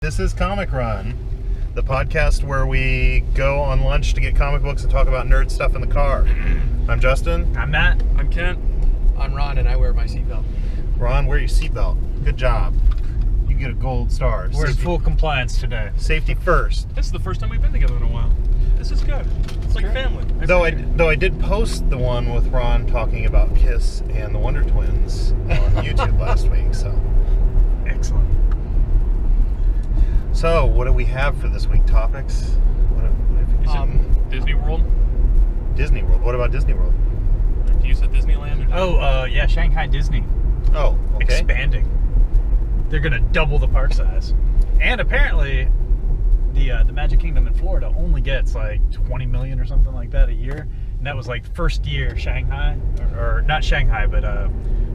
This is Comic Run, the podcast where we go on lunch to get comic books and talk about nerd stuff in the car. I'm Justin. I'm Matt. I'm Kent. I'm Ron, and I wear my seatbelt. Ron, wear your seatbelt. Good job. You get a gold star. We're in full compliance today. Safety first. This is the first time we've been together in a while. This is good. It's like family. Though I did post the one with Ron talking about Kiss and the Wonder Twins on YouTube last week. So excellent. So what do we have for this week? Topics? Disney World. Disney World. What about Disney World? You said Disneyland. Yeah, Shanghai Disney. Oh, okay. Expanding. They're gonna double the park size, and apparently, the Magic Kingdom in Florida only gets like 20 million or something like that a year, and that was like first year Shanghai, or not Shanghai, but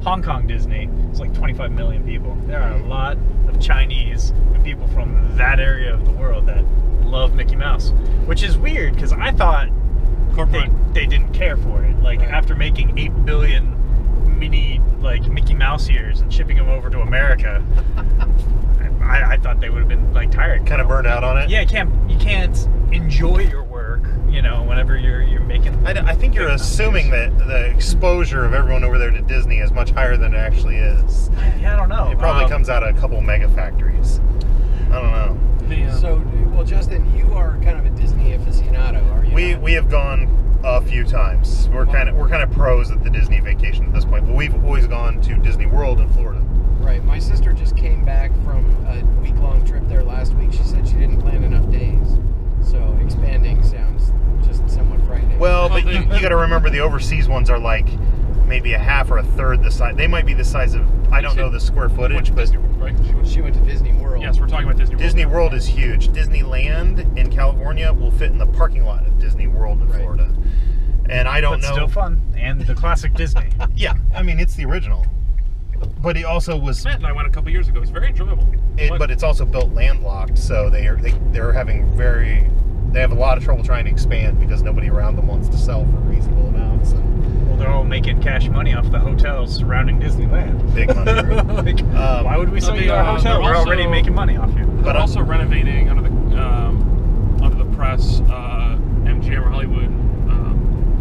Hong Kong Disney. It's like 25 million people. There are a lot of Chinese and people from that area of the world that love Mickey Mouse, which is weird because I thought they didn't care for it. Like after making 8 billion mini Mickey Mouse ears and shipping them over to America, I thought they would have been like tired, kind of burned out on it. Yeah, you can't enjoy your work, whenever you're making. I think you're assuming that the exposure of everyone over there to Disney is much higher than it actually is. Yeah, I don't know. It probably comes out of a couple mega factories. I don't know. Well, Justin, you are kind of a Disney aficionado, are you? We have gone a few times. We're kind of pros at the Disney vacation at this point, but we've always gone to Disney World in Florida. Right. My sister just came back from a week-long trip there last week. She said she didn't plan enough days, so expanding sounds just somewhat frightening. Well, but you got to remember the overseas ones are like maybe a half or a third the size. They might be the size of, I don't know the square footage, but Disney World, right? She went to Disney World. Yes, we're talking about Disney World. Disney World is huge. Disneyland in California will fit in the parking lot of Disney World in Florida. And I don't know. Still fun, and the classic Disney. Yeah, I mean it's the original, but it also was. Matt and I went a couple years ago. It was very enjoyable. But it's also built landlocked, so they're having they have a lot of trouble trying to expand because nobody around them wants to sell for reasonable amounts. Well, they're all making cash money off the hotels surrounding Disneyland. Big money. Why would we sell you our hotel? We're already making money off you. But also renovating under the press, MGM or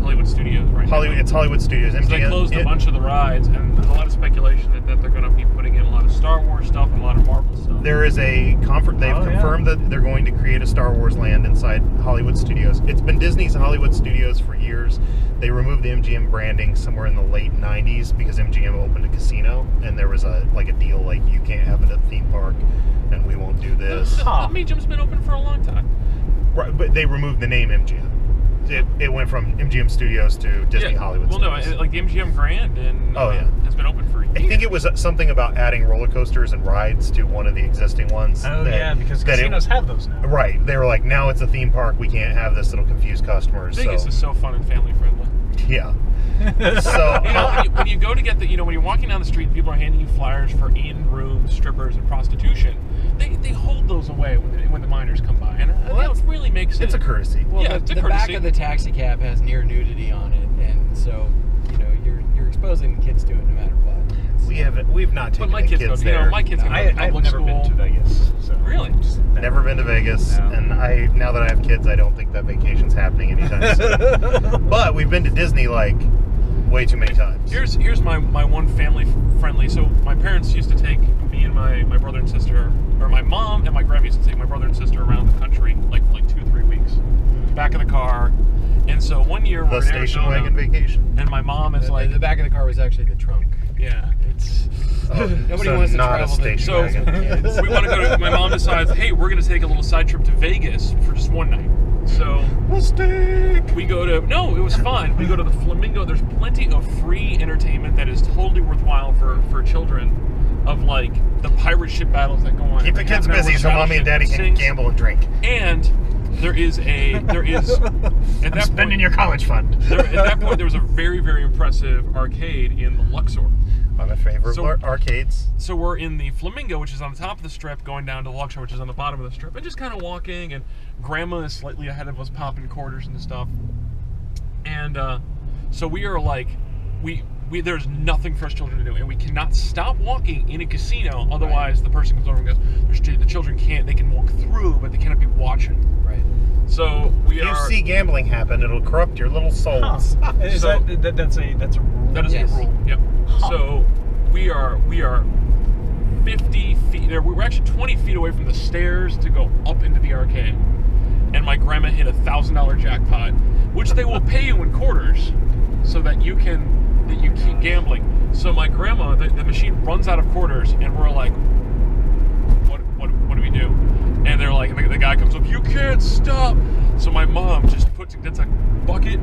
Hollywood Studios, right? It's Hollywood Studios. MGM, so they closed a bunch of the rides, and there's a lot of speculation that they're going to be putting in a lot of Star Wars stuff and a lot of Marvel stuff. There is a conference. They've confirmed that they're going to create a Star Wars land inside Hollywood Studios. It's been Disney's Hollywood Studios for years. They removed the MGM branding somewhere in the late 90s because MGM opened a casino, and there was a deal like you can't have it at a theme park, and we won't do this. MGM's been open for a long time. Right, but they removed the name MGM. It went from MGM Studios to Disney Hollywood Studios. Well, no, like the MGM Grand has been open for years. I think it was something about adding roller coasters and rides to one of the existing ones. Oh, because casinos have those now. Right. They were like, now it's a theme park. We can't have this. It'll confuse customers. Vegas is so fun and family friendly. Yeah. So when you go to get when you're walking down the street, people are handing you flyers for in rooms, strippers, and prostitution. They hold those away when the minors come by, and that really makes sense. It's a courtacy. Well, the back of the taxi cab has near nudity on it, and so you're exposing the kids to it no matter what. We've not taken my kids there. My kids go to I've public never school. been to Vegas. So Really? Never been to Vegas, and now that I have kids, I don't think that vacation's happening anytime soon. But we've been to Disney way too many times. Here's my one family friendly. So my parents used to take me and my brother and sister, or my mom and my grandma used to take my brother and sister around the country like 2-3 weeks, back of the car. And so one year we're the in station Arizona, wagon vacation, and my mom is the back of the car was actually the trunk. Yeah, it's nobody wants to travel station the wagon. So we want to go to. My mom decides, hey, we're going to take a little side trip to Vegas for just one night. So we go to it was fun. We go to the Flamingo. There's plenty of free entertainment that is totally worthwhile for children, of the pirate ship battles that go on. Keep the kids busy so mommy and daddy can gamble and drink. And there is at that spending point, your college fund. At that point, there was a very, very impressive arcade in the Luxor. My favorite arcades. So we're in the Flamingo, which is on the top of the strip, going down to Luxor, which is on the bottom of the strip, and just kind of walking, and Grandma is slightly ahead of us, popping quarters and stuff. And so we are there's nothing for us children to do, and we cannot stop walking in a casino, otherwise the person comes over and goes, the children can't. They can walk through, but they cannot be watching. Right. So we If you are. see gambling happen, it'll corrupt your little souls. Is So- that's a rule? That is Yes. a rule. Yep. So we are 50 feet there. We were actually 20 feet away from the stairs to go up into the arcade, and my grandma hit a $1,000 jackpot, which they will pay you in quarters, so that you keep gambling. So my grandma, the machine runs out of quarters, and we're like, what do we do? And they're like, the guy comes up, you can't stop. So my mom just gets a bucket,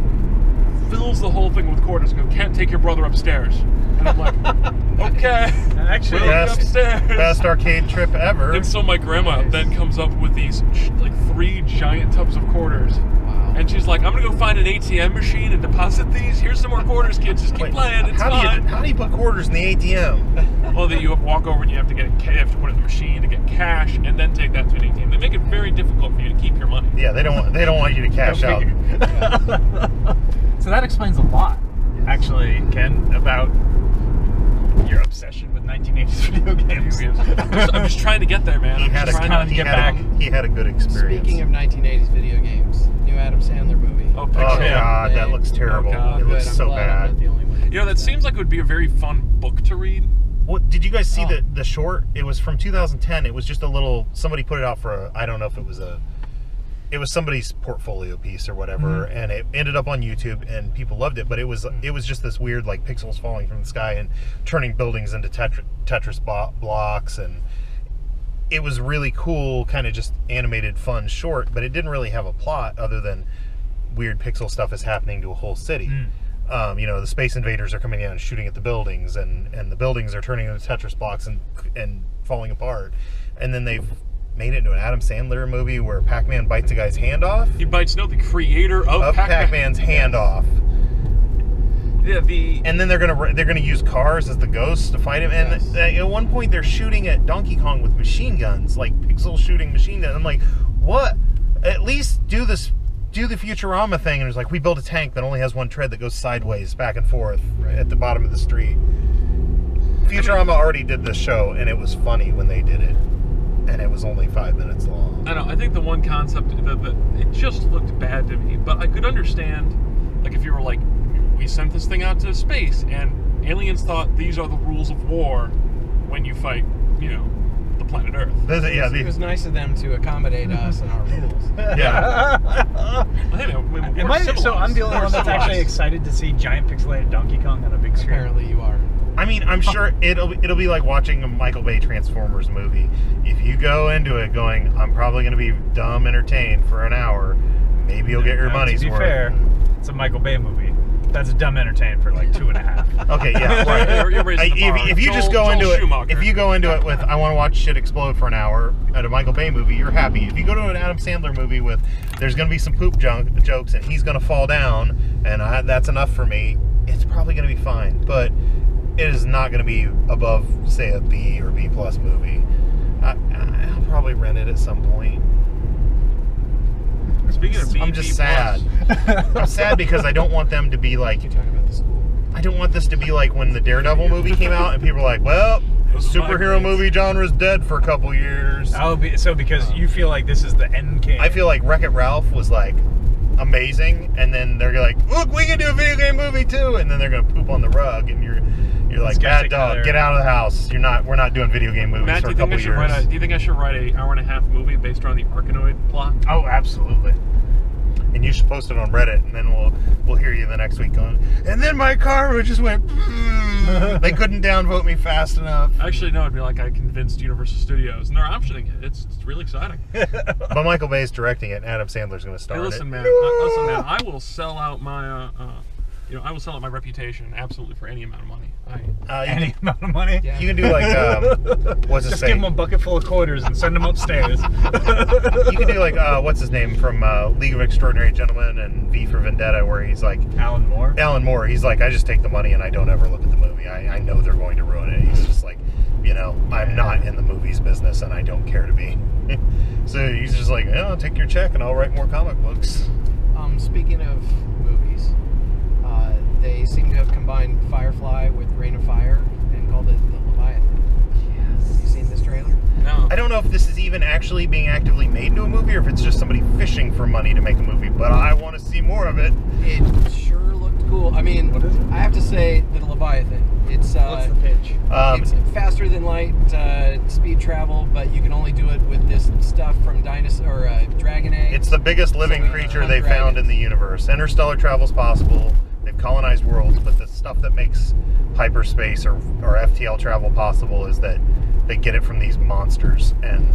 fills the whole thing with quarters, and goes, can't take your brother upstairs. And I'm like, okay. Actually, we'll go upstairs. Best arcade trip ever. And so my grandma then comes up with these like 3 giant tubs of quarters. Wow. And she's like, I'm gonna go find an ATM machine and deposit these. Here's some more quarters, kids. Just keep Wait, playing. It's fine. How do you put quarters in the ATM? Well, that you have to walk over and you have to put it in the machine to get cash, and then take that to an ATM. They make it very difficult for you to keep your money. Yeah, they don't want you to cash out. So that explains a lot, actually, Ken, about your obsession with 1980s video games. I'm just trying to get there, man. He had a good experience. Speaking of 1980s video games, new Adam Sandler movie. Oh, Oh picture. God, that looks terrible. God. It looks Good, I'm so glad I'm bad. not the only one who You know, that thinks seems like it would be a very fun book to read. What did you guys see Oh. the short? It was from 2010. It was just a little. Somebody put it out for I don't know if it was somebody's portfolio piece or whatever, and it ended up on YouTube and people loved it. But it was just this weird like pixels falling from the sky and turning buildings into Tetris blocks, and it was really cool, kind of just animated fun short. But it didn't really have a plot other than weird pixel stuff is happening to a whole city. The space invaders are coming in and shooting at the buildings, and the buildings are turning into Tetris blocks and falling apart. And then they've made it into an Adam Sandler movie where Pac-Man bites a guy's hand off. He bites the creator of Pac-Man's hand off. Yeah, And then they're gonna use cars as the ghosts to fight him. And at one point they're shooting at Donkey Kong with machine guns, like pixel shooting machine guns. I'm like, what? At least do the Futurama thing. And it's like, we built a tank that only has one tread that goes sideways back and forth at the bottom of the street. Futurama already did this show, and it was funny when they did it. And it was only 5 minutes long. I know. I think the one concept it just looked bad to me, but I could understand, like, if you were like, we sent this thing out to space, and aliens thought these are the rules of war when you fight, the planet Earth. It was nice of them to accommodate us and our rules. Yeah. So I'm the only one that's actually excited to see giant pixelated Donkey Kong on a big screen. Apparently you are. I mean, I'm sure it'll be like watching a Michael Bay Transformers movie. If you go into it going, I'm probably going to be dumb entertained for an hour, maybe you'll get your money's worth. To be fair, it's a Michael Bay movie. That's dumb entertained for like 2.5. Okay, yeah, right. You're raising the bar. If you just go Joel into it, Schumacher. if you go into it with I want to watch shit explode for an hour at a Michael Bay movie, you're happy. If you go to an Adam Sandler movie with there's going to be some poop jokes and he's going to fall down and that's enough for me, it's probably going to be fine. But it is not going to be above, say, a B or B plus movie. I'll probably rent it at some point. Speaking of I'm just sad. I'm sad because I don't want them to be like. You're talking about the school. I don't want this to be like when the Daredevil movie came out and people were like, well, the superhero movie genre's dead for a couple years. Because you feel like this is the end game. I feel like Wreck-It Ralph was like amazing, and then they're like, look, we can do a video game movie too, and then they're gonna poop on the rug, and you're like, bad dog, get out of the house. We're not doing video game movies Matt, for a couple years. Do you think I should write an hour-and-a-half movie based around the Arkanoid plot? Oh, absolutely. And you should post it on Reddit, and then we'll hear you the next week going, and then my karma just went, they couldn't downvote me fast enough. Actually, no, it'd be like I convinced Universal Studios, and they're optioning it. It's really exciting. But Michael Bay's directing it, and Adam Sandler's going to star Hey, in listen, it. man. Listen, man. I will sell out my, I will sell out my reputation absolutely for any amount of money. Any amount of money? Yeah. You can do like, what's his Just give name? him a bucket full of quarters and send him upstairs. You can do like, what's his name from League of Extraordinary Gentlemen and V for Vendetta, where he's like, Alan Moore. He's like, I just take the money and I don't ever look at the movie. I know they're going to ruin it. He's just like, I'm not in the movies business and I don't care to be. So he's just like, I'll take your check and I'll write more comic books. Speaking of movies, they seem to have combined Firefly with Reign of Fire and called it the Leviathan. Yes. Have you seen this trailer? No. I don't know know if this is even actually being actively made into a movie or if it's just somebody fishing for money to make a movie, but I want to see more of it. It sure looked cool. I mean, What is it? I have to say the Leviathan. It's What's the pitch? it's faster than light speed travel, but you can only do it with this stuff from dragon eggs. It's the biggest living So, creature hunt they found dragons. in the universe. Interstellar travel's possible. They've colonized worlds, but the stuff that makes hyperspace or FTL travel possible is that they get it from these monsters, and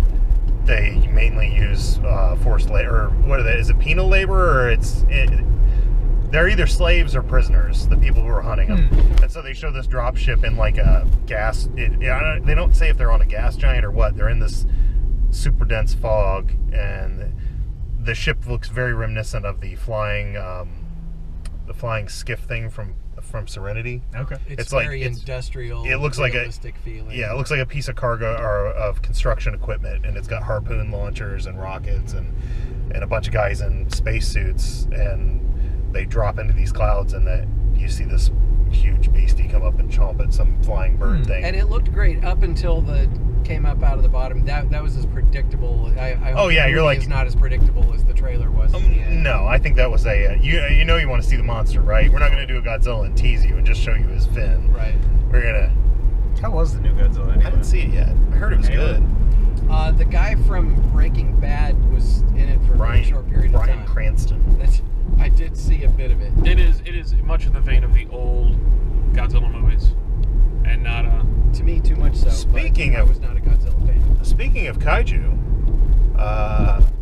they mainly use forced labor. Or what are they? Is it penal labor, or they're either slaves or prisoners, the people who are hunting them. And so they show this drop ship in like a gas. They don't say if they're on a gas giant or what. They're in this super dense fog, and the ship looks very reminiscent of the flying skiff thing from Serenity. Okay. It's very industrial. It looks like realistic feeling. Yeah, it looks like a piece of cargo or of construction equipment, and it's got harpoon launchers and rockets and a bunch of guys in spacesuits, and they drop into these clouds, and you see this huge beastie come up and chomp at some flying bird thing. And it looked great up until the came up out of the bottom. That was as predictable. I hope the you're movie like is not as predictable as the trailer was. In the end. No, I think that was you know you want to see the monster, right? We're not going to do a Godzilla and tease you and just show you his fin. Right. We're gonna. How was the new Godzilla anyway? I didn't see it yet. I heard it was good. The guy from Breaking Bad was in it for a very short period of time. Bryan Cranston. I did see a bit of it. It is much in the vein of the old Godzilla movies, and not To me, too much so. Speaking but I of- was not a Godzilla fan. Speaking of kaiju,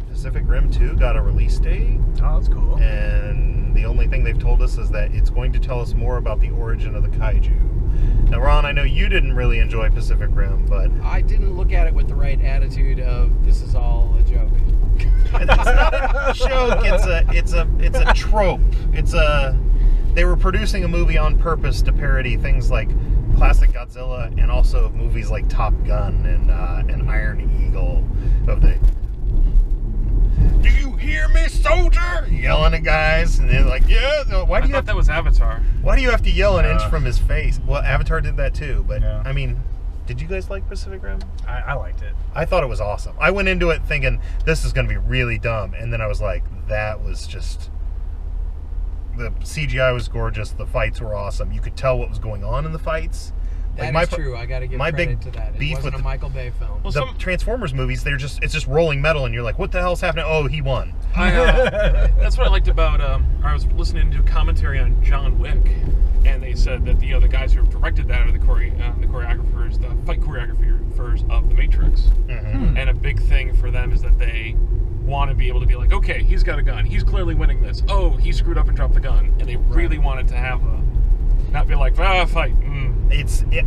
Pacific Rim 2 got a release date, Oh, that's cool. and the only thing they've told us is that it's going to tell us more about the origin of the kaiju. Now, Ron, I know you didn't really enjoy Pacific Rim, but I didn't look at it with the right attitude of this is all a joke. it's not a joke. It's a trope. They were producing a movie on purpose to parody things like classic Godzilla and also movies like Top Gun and Iron Eagle. Do you hear me, soldier? Yelling at guys, and they're like, yeah. I thought that was Avatar. Why do you have to yell an inch from his face? Well, Avatar did that too, but Yeah. I mean, did you guys like Pacific Rim? I liked it. I thought it was awesome. I went into it thinking this is going to be really dumb, and then I was like, that was just. The CGI was gorgeous. The fights were awesome. You could tell what was going on in the fights. That Like is true. I got to give my credit big to that. It beef wasn't with a Michael Bay film. Well, The Transformers movies, it's just rolling metal, and you're like, what the hell's happening? Oh, he won. That's what I liked about. I was listening to a commentary on John Wick, and they said that the guys who directed that are the choreographers, the fight choreographers of The Matrix. Mm-hmm. And a big thing for them is that they want to be able to be like, okay, he's got a gun, he's clearly winning this. Oh, he screwed up and dropped the gun, and they really wanted to have not be like, fight.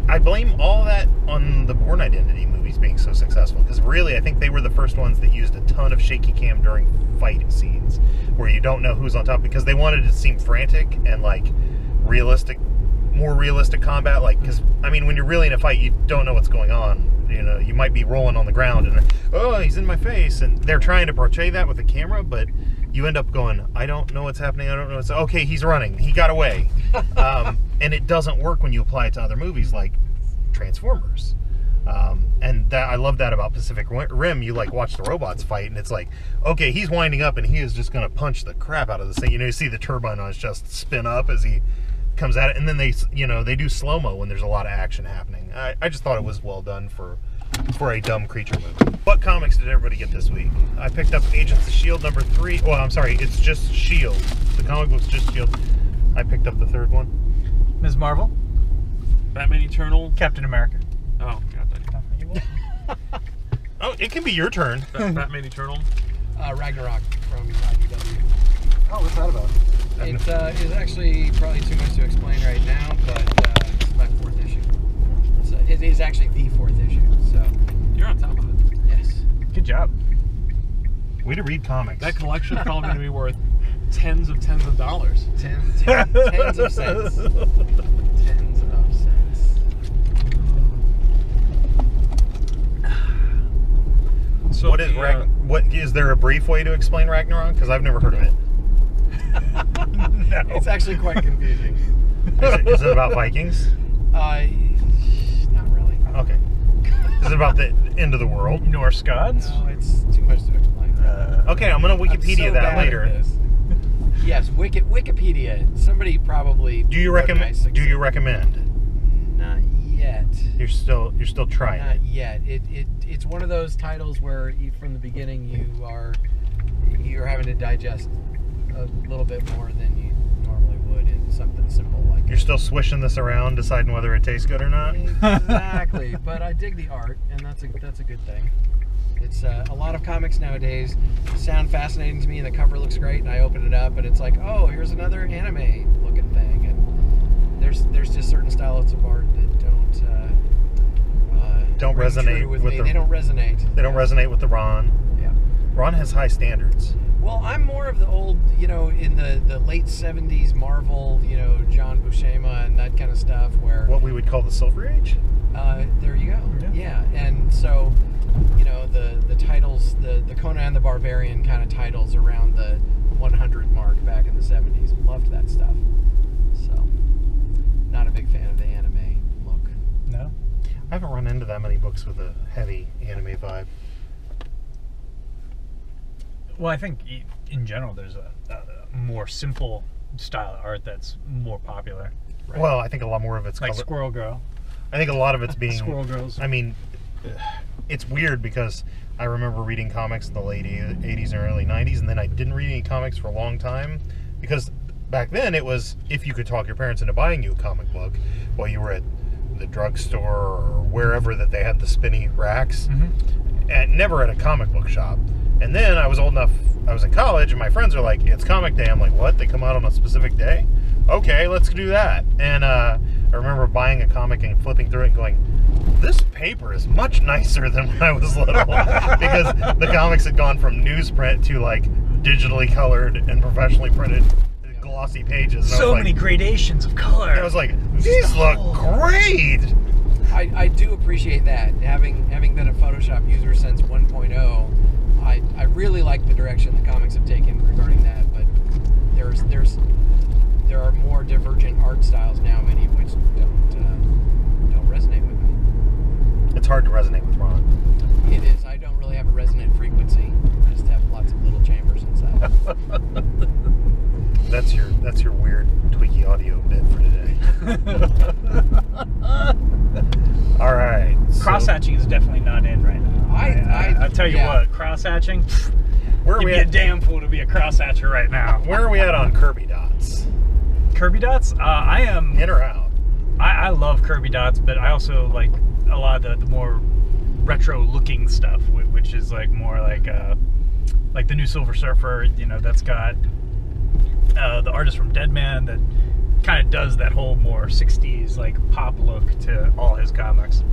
I blame all that on the Bourne Identity movies being so successful, because really I think they were the first ones that used a ton of shaky cam during fight scenes where you don't know who's on top, because they wanted it to seem frantic and like more realistic combat, like, because I mean when you're really in a fight you don't know what's going on. You know, you might be rolling on the ground and oh, he's in my face, and they're trying to portray that with the camera, but you end up going, I don't know what's happening, I don't know what's... Okay, he's running, he got away. And it doesn't work when you apply it to other movies like Transformers. And that, I love that about Pacific Rim. You like watch the robots fight, and it's like, okay, he's winding up, and he is just going to punch the crap out of this thing. You know, you see the turbine on his chest spin up as he comes at it, and then they do slow-mo when there's a lot of action happening. I just thought it was well done for a dumb creature movie. What comics did everybody get this week? I picked up Agents of S.H.I.E.L.D. number 3. Well, I'm sorry, it's just S.H.I.E.L.D. The comic book's just S.H.I.E.L.D. I picked up the third one. Ms. Marvel, Batman Eternal. Captain America. Oh, got that. Oh, it can be your turn. Batman Eternal. Ragnarok from IDW. Oh, what's that about? It is actually probably too much to explain right now, but it's my 4th issue. It is actually the 4th issue, so... You're on top of it. Yes. Good job. Way to read comics. That collection is probably going to be worth tens of dollars. Tens of cents. Tens of cents. So What is there a brief way to explain Ragnarok? Because I've never heard of it. No. It's actually quite confusing. Is it about Vikings? Not really. Okay. Is it about the end of the world? Norse gods? No, it's too much to explain. Okay, I'm gonna Wikipedia I'm so that bad at later. this. Yes, Wikipedia. Somebody probably. Do you recommend? Do you recommend? Not yet. You're still trying. Not yet. It's one of those titles where from the beginning you're having to digest a little bit more than you normally would in something simple like. You're still swishing this around, deciding whether it tastes good or not. Exactly, but I dig the art, and that's a good thing. It's a lot of comics nowadays sound fascinating to me, and the cover looks great, and I open it up, and it's like, oh, here's another anime-looking thing, and there's just certain styles of art that don't ring resonate true with me. the. They don't resonate. They don't resonate with the Ron. Yeah. Ron has high standards. Well, I'm more of the old, in the late 70s Marvel, John Buscema and that kind of stuff where... What we would call the Silver Age? There you go. Yeah. And so, the titles, the Conan the Barbarian kind of titles around the 100 mark back in the 70s. Loved that stuff. So, not a big fan of the anime look. No? I haven't run into that many books with a heavy anime vibe. Well, I think in general there's a more simple style of art that's more popular. Right. Well, I think a lot more of it's Like color. Squirrel Girl. I think a lot of it's being Squirrel Girls. I mean, it's weird because I remember reading comics in the late 80s and early 90s, and then I didn't read any comics for a long time because back then it was if you could talk your parents into buying you a comic book while you were at the drugstore or wherever that they had the spinny racks, and never at a comic book shop. And then I was old enough, I was in college, and my friends are like, it's comic day. I'm like, what? They come out on a specific day? Okay, let's do that. And I remember buying a comic and flipping through it and going, this paper is much nicer than when I was little. Because the comics had gone from newsprint to like digitally colored and professionally printed glossy pages. And So many gradations of color. I was like, these look great! I do appreciate that. Having been a Photoshop user since 1.0, I really like the direction the comics have taken regarding that, but there are more divergent art styles now, many of which don't resonate with me. It's hard to resonate with Ron. It is. I don't really have a resonant frequency. I just have lots of little chambers inside. That's your weird tweaky audio bit for today. All right. Cross hatching is definitely not in right now. I tell you what, cross hatching. Where are You'd we be a at? damn fool to be a cross hatcher right now. Where are we at on Kirby dots? Kirby dots. I am. In or out? I love Kirby dots, but I also like a lot of the more retro-looking stuff, which is like more like the new Silver Surfer. That's got the artist from Deadman that kind of does that whole more 60s like pop look to all his comics.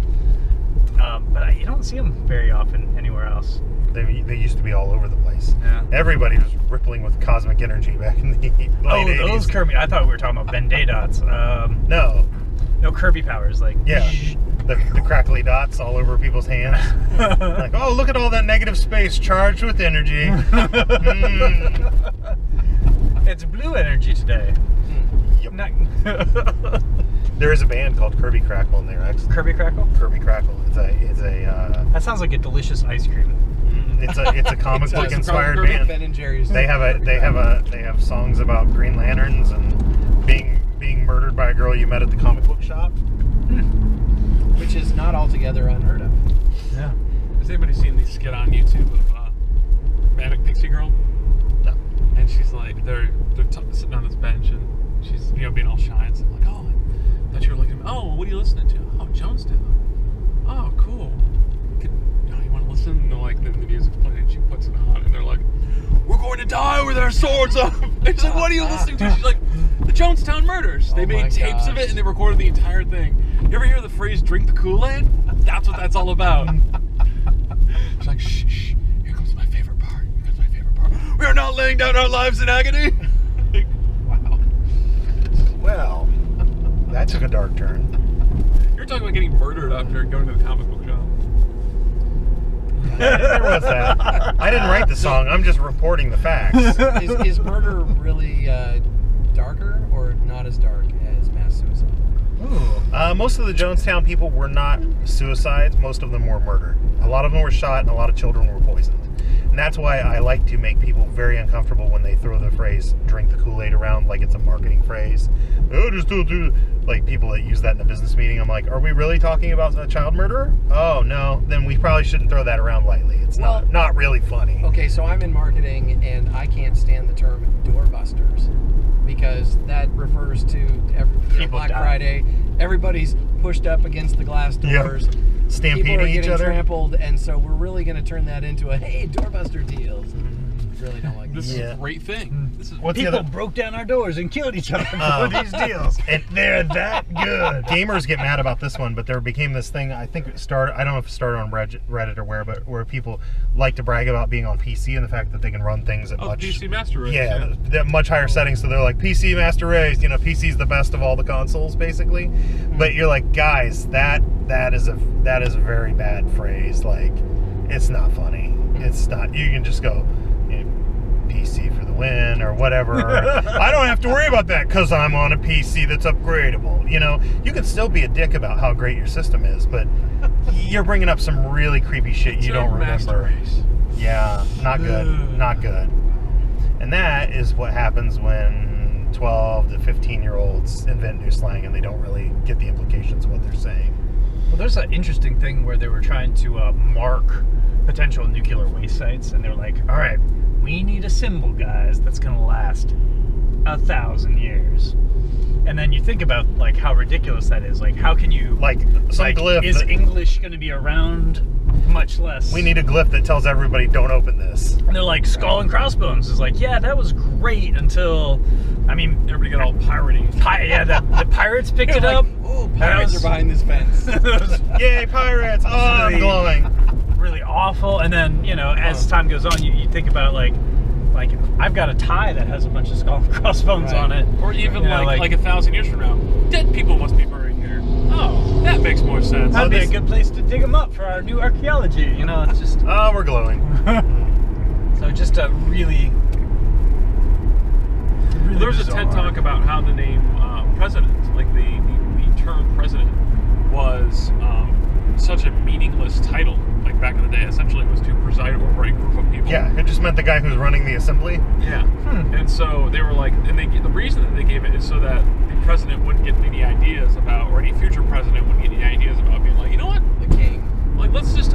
But you don't see them very often anywhere else. They used to be all over the place. Yeah. Everybody was rippling with cosmic energy back in the late 80s. Those Kirby. I thought we were talking about Ben-Day dots. No. No, Kirby powers. Like, Yeah. The crackly dots all over people's hands. Like, oh, look at all that negative space charged with energy. It's blue energy today. Yep. Not There is a band called Kirby Crackle, and they're excellent. Kirby Crackle? Kirby Crackle. It's a That sounds like a delicious ice cream. it's a comic book inspired Perfect band. Ben and Jerry's. They have songs about Green Lanterns and being murdered by a girl you met at the comic book shop. Which is not altogether unheard of. Yeah. Has anybody seen the skit on YouTube of Manic Pixie Girl? No. And she's like, they're sitting on this bench, and she's being all shy. And so I'm like, oh, I thought you were looking at me. Oh, what are you listening to? Oh, Jonestown. Oh, cool. You want to listen? And the music's playing. She puts it on, and they're like, we're going to die with our swords up. And she's like, what are you listening to? She's like, the Jonestown Murders. They made tapes of it, and they recorded the entire thing. You ever hear the phrase "drink the Kool-Aid"? That's what that's all about. She's like, shh, shh. Here comes my favorite part. We are not laying down our lives in agony. Wow. Well, that took a dark turn. You're talking about getting murdered after going to the comic book shop. There was that. I didn't write the song. I'm just reporting the facts. Is murder really darker or not as dark as mass suicide? Ooh. Most of the Jonestown people were not suicides. Most of them were murdered. A lot of them were shot, and a lot of children were poisoned. And that's why I like to make people very uncomfortable when they throw the phrase "drink the Kool-Aid" around like it's a marketing phrase. Oh, just don't do like people that use that in a business meeting. I'm like, are we really talking about a child murderer? Oh no, then we probably shouldn't throw that around lightly. It's not really funny. Okay, so I'm in marketing, and I can't stand the term doorbusters because that refers to Black Friday. Everybody's pushed up against the glass doors. Yep. Stampeding People are each getting other. Trampled, and so we're really going to turn that into a hey doorbuster deals. Really don't like This is a great thing. This is People broke down our doors and killed each other for these deals. And They're that good. Gamers get mad about this one, but there became this thing. I think it started. I don't know if it started on Reddit or where, but where people like to brag about being on PC and the fact that they can run things at much PC Master Race. they're much higher settings. So they're like PC Master Race. You know, PC's the best of all the consoles, basically. But you're like, guys, that is a very bad phrase. Like, it's not funny. It's not. You can just go, PC for the win or whatever. I don't have to worry about that because I'm on a PC that's upgradable. You know, you can still be a dick about how great your system is, but you're bringing up some really creepy shit you don't remember. Yeah, not good. Not good. And that is what happens when 12 to 15-year-olds invent new slang and they don't really get the implications of what they're saying. Well, there's an interesting thing where they were trying to mark potential nuclear waste sites, and they were like, all right, we need a symbol, guys, that's going to last 1,000 years. And then you think about, like, how ridiculous that is. Like, how can you... Like, some glyph. Is English going to be around? Much less. We need a glyph that tells everybody, don't open this. And they're like, Skull and Crossbones is like, yeah, that was great until... I mean, everybody got all piratey. The pirates picked it up. Oh, pirates are behind this fence. Yay, pirates! Oh, I'm glowing. Really awful. And then, you know, as time goes on, you think about like I've got a tie that has a bunch of Skull and Crossbones on it. Or even like 1,000 years from now, dead people must be buried here. Oh, that makes more sense. That'd be a good place to dig them up for our new archaeology. You know, it's just... Oh, we're glowing. So just a really There's a TED Talk about how the name president, like the term president, was such a meaningless title. Like back in the day, essentially it was to preside over a group of people. Yeah, it just meant the guy who's running the assembly. Yeah. And so they were like, and the reason that they gave it is so that the president wouldn't get any ideas about, or any future president wouldn't get any ideas about being like, you know what? The king. Like, I'm just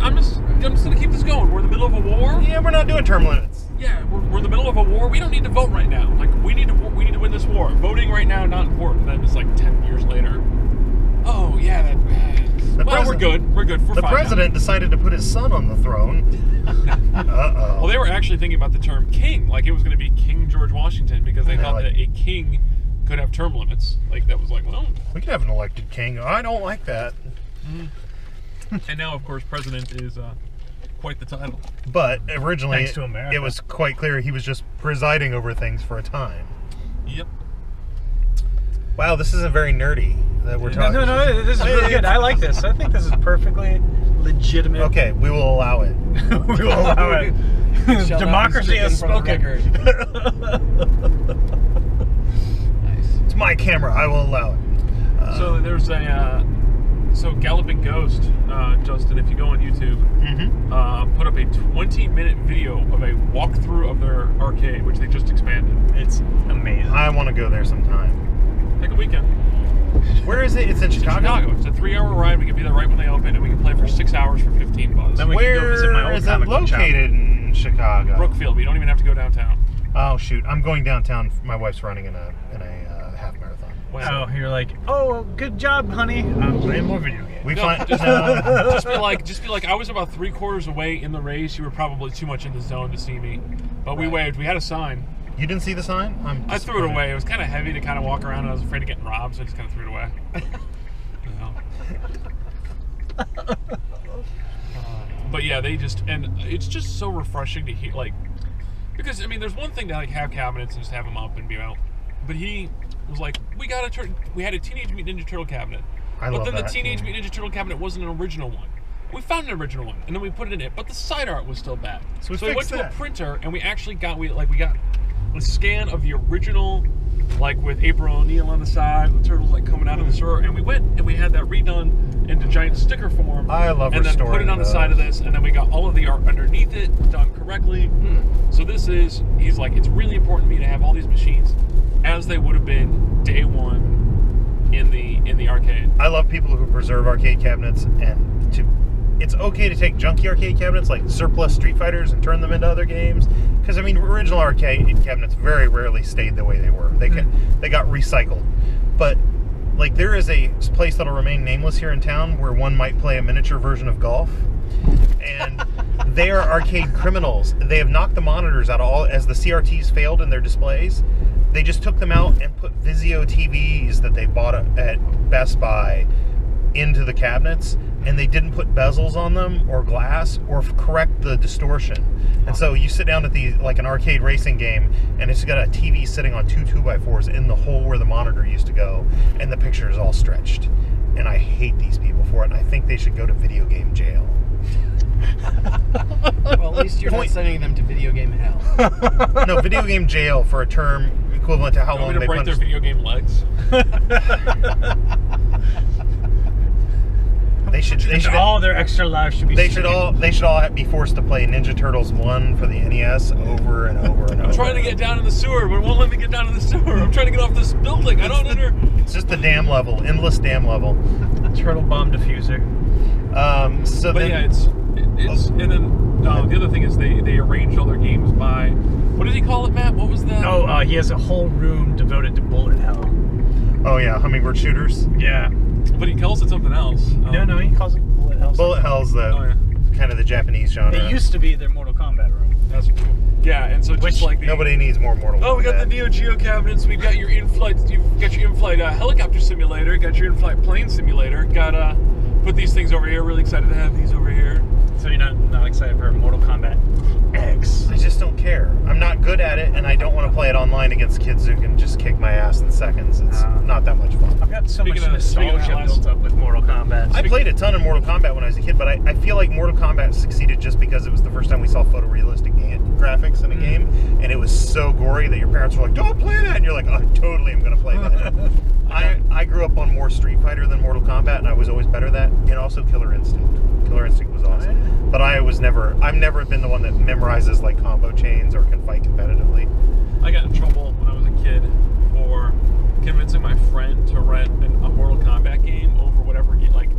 gonna keep this going. We're in the middle of a war. Yeah, we're not doing term limits. Yeah, we're in the middle of a war. We don't need to vote right now. Like, we need to win this war. Voting right now, not important. Then it's like 10 years later. Oh yeah, we're good. We're good. The president decided to put his son on the throne. Uh-oh. Well, they were actually thinking about the term king, like it was going to be King George Washington, because they thought that a king could have term limits. Like that was like, well, we could have an elected king. I don't like that. And now, of course, president is quite the title. But originally, Thanks to America. It was quite clear he was just presiding over things for a time. Yep. Wow, this isn't very nerdy that we're talking. No, this is really good. I like this. I think this is perfectly legitimate. Okay, we will allow it. We will allow it. Democracy has spoken. Nice. It's my camera. I will allow it. So there's so Galloping Ghost, Justin, if you go on YouTube, put up a 20-minute video of a walkthrough of their arcade, which they just expanded. It's amazing. I want to go there sometime. Take a weekend. Where is it? It's in Chicago? It's a 3-hour ride. We can be there right when they open, and we can play for 6 hours for $15. Then we can go visit my old is it comic book shop. located in Chicago? Brookfield. We don't even have to go downtown. Oh shoot! I'm going downtown. My wife's running in a half marathon. Wow. So you're like, oh, good job, honey. I'm playing more video games. We find just be like, I was about 3/4 away in the race. You were probably too much in the zone to see me, but we waved. We had a sign. You didn't see the sign? I threw it away. It was kind of heavy to kind of walk around, and I was afraid of getting robbed, so I just kind of threw it away. But yeah, and it's just so refreshing to hear, like, because I mean, there's one thing to like have cabinets and just have them up and be out, but he was like, we had a Teenage Mutant Ninja Turtle cabinet, but then the Teenage Mutant Ninja Turtle cabinet wasn't an original one. We found an original one, and then we put it in it, but the side art was still bad. So we went to a printer, and we actually got a scan of the original, like with April O'Neil on the side, the turtles like coming out of the sewer, and we went and we had that redone into giant sticker form. I love and then restoring put it on the side of this, and then we got all of the art underneath it done correctly. So this is, he's like, it's really important to me to have all these machines as they would have been day one in the arcade. I love people who preserve arcade cabinets, and it's okay to take junky arcade cabinets like surplus Street Fighters and turn them into other games, because I mean original arcade cabinets very rarely stayed the way they were. They got recycled. But like there is a place that'll remain nameless here in town where one might play a miniature version of golf, and they are arcade criminals. They have knocked the monitors out of all, as the CRTs failed in their displays. They just took them out and put Vizio TVs that they bought at Best Buy into the cabinets, and they didn't put bezels on them or glass or correct the distortion. And so you sit down at like an arcade racing game, and it's got a TV sitting on two 2x4s in the hole where the monitor used to go, and the picture is all stretched. And I hate these people for it, and I think they should go to video game jail. Well, at least you're not sending them to video game hell. No, video game jail for a term equivalent to how long they break their video game legs. They should all their extra lives should be. They should all be forced to play Ninja Turtles 1 for the NES over and over and over. I'm trying to get down in the sewer, but it won't let me get down in the sewer. I'm trying to get off this building. I don't under. It's just the dam level, endless dam level. Turtle bomb diffuser. So but then, yeah, it's and then the other thing is they arranged all their games by, what did he call it, Matt? What was that? Oh, he has a whole room devoted to bullet hell. Oh yeah, hummingbird shooters. Yeah. But he calls it something else. No, he calls it bullet hell. Bullet hell's kind of the Japanese genre. It used to be their Mortal Kombat room. That's cool. Yeah, and so just like nobody needs more Mortal Kombat. Oh, we got the Neo Geo cabinets. We got your in-flight. You've got your in-flight helicopter simulator. Got your in-flight plane simulator. Got put these things over here. Really excited to have these over here. So you're not excited for Mortal Kombat X? I just don't care. I'm not good at it, and I don't want to play it online against kids who can just kick my ass in seconds. It's not that much fun. I've got so much Speaking of nostalgia that built up with Mortal Kombat. I played a ton of Mortal Kombat when I was a kid, but I feel like Mortal Kombat succeeded just because it was the first time we saw photorealistic graphics in a game, and it was so gory that your parents were like, "Don't play that," and you're like, "Oh, totally, I'm going to play that." I grew up on more Street Fighter than Mortal Kombat, and I was always better at that, and also Killer Instinct. Killer Instinct was awesome. But I've never been the one that memorizes like combo chains or can fight competitively. I got in trouble when I was a kid for convincing my friend to rent a Mortal Kombat game over whatever he, like,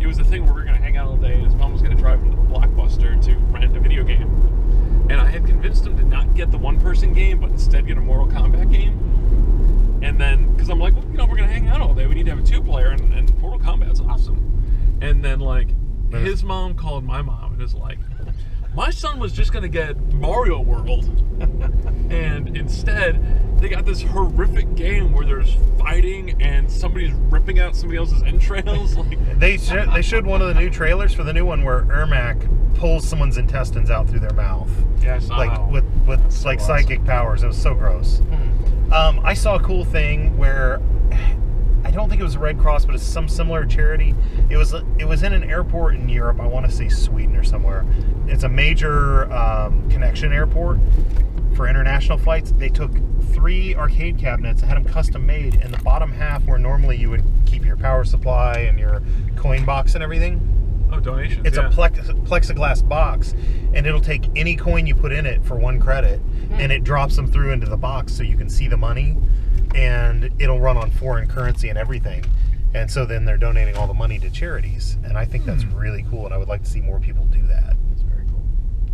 it was the thing where we were going to hang out all day, and his mom was going to drive him to the Blockbuster to rent a video game. And I had convinced him to not get the one-person game, but instead get a Mortal Kombat game. And then, because I'm like, well, we're going to hang out all day. We need to have a two-player, and Mortal Kombat's awesome. And then, like, his mom called my mom and was like, my son was just going to get Mario World. And instead, they got this horrific game where there's fighting and somebody's ripping out somebody else's entrails. Like, they showed one of the new trailers for the new one where Ermac pulls someone's intestines out through their mouth. Yeah, I saw like with like awesome. Psychic powers. It was so gross. I saw a cool thing where I don't think it was a Red Cross, but it's some similar charity. It was in an airport in Europe. I want to say Sweden or somewhere. It's a major connection airport for international flights. They took 3 arcade cabinets and had them custom made. In the bottom half, where normally you would keep your power supply and your coin box and everything. oh, donations. It's a plexiglass box, and it'll take any coin you put in it for 1 credit, and it drops them through into the box so you can see the money, and it'll run on foreign currency and everything. And so then they're donating all the money to charities, and I think that's really cool, and I would like to see more people do that.